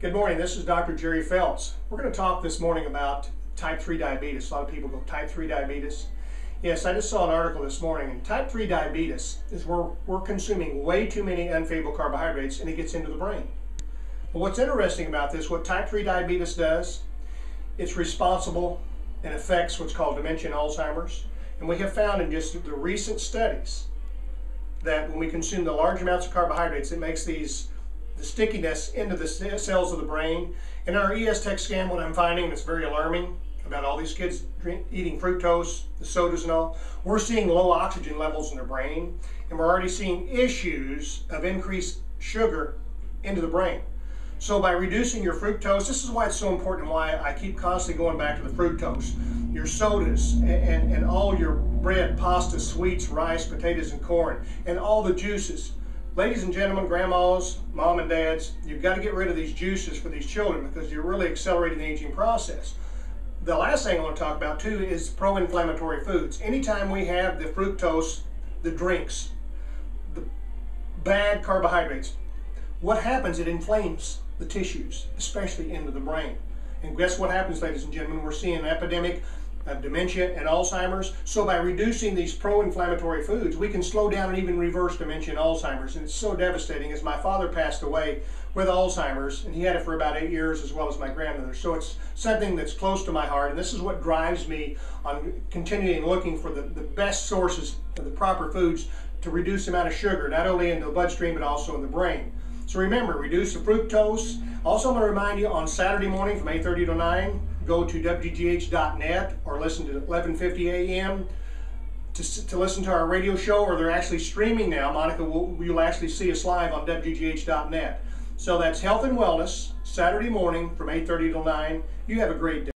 Good morning, this is Dr. Jerry Phelps. We're going to talk this morning about type 3 diabetes. A lot of people go, type 3 diabetes? Yes, I just saw an article this morning, and type 3 diabetes is where we're consuming way too many unfavorable carbohydrates and it gets into the brain. But what's interesting about this, what type 3 diabetes does, it's responsible and affects what's called dementia and Alzheimer's. And we have found in just the recent studies that when we consume the large amounts of carbohydrates, it makes the stickiness into the cells of the brain. In our ES-Tech scan, what I'm finding, and it's very alarming about all these kids eating fructose, the sodas and all, we're seeing low oxygen levels in their brain, and we're already seeing issues of increased sugar into the brain. So by reducing your fructose, this is why it's so important and why I keep constantly going back to the fructose. Your sodas and all your bread, pasta, sweets, rice, potatoes, and corn, and all the juices. Ladies and gentlemen, grandmas, mom and dads, you've got to get rid of these juices for these children because you're really accelerating the aging process. The last thing I want to talk about too is pro-inflammatory foods. Anytime we have the fructose, the drinks, the bad carbohydrates, what happens? It inflames the tissues, especially into the brain. And guess what happens, ladies and gentlemen? We're seeing an epidemic of dementia and Alzheimer's. So by reducing these pro-inflammatory foods, we can slow down and even reverse dementia and Alzheimer's. And it's so devastating, as my father passed away with Alzheimer's, and he had it for about 8 years, as well as my grandmother. So it's something that's close to my heart, and this is what drives me on continuing looking for the best sources of the proper foods to reduce the amount of sugar, not only in the bloodstream, but also in the brain. So remember, reduce the fructose. Also, I'm going to remind you on Saturday morning from 8:30 to 9, go to wgh.net or listen to 11:50 a.m. to listen to our radio show, or they're actually streaming now. Monica, you'll actually see us live on wgh.net. So that's Health and Wellness, Saturday morning from 8:30 to 9. You have a great day.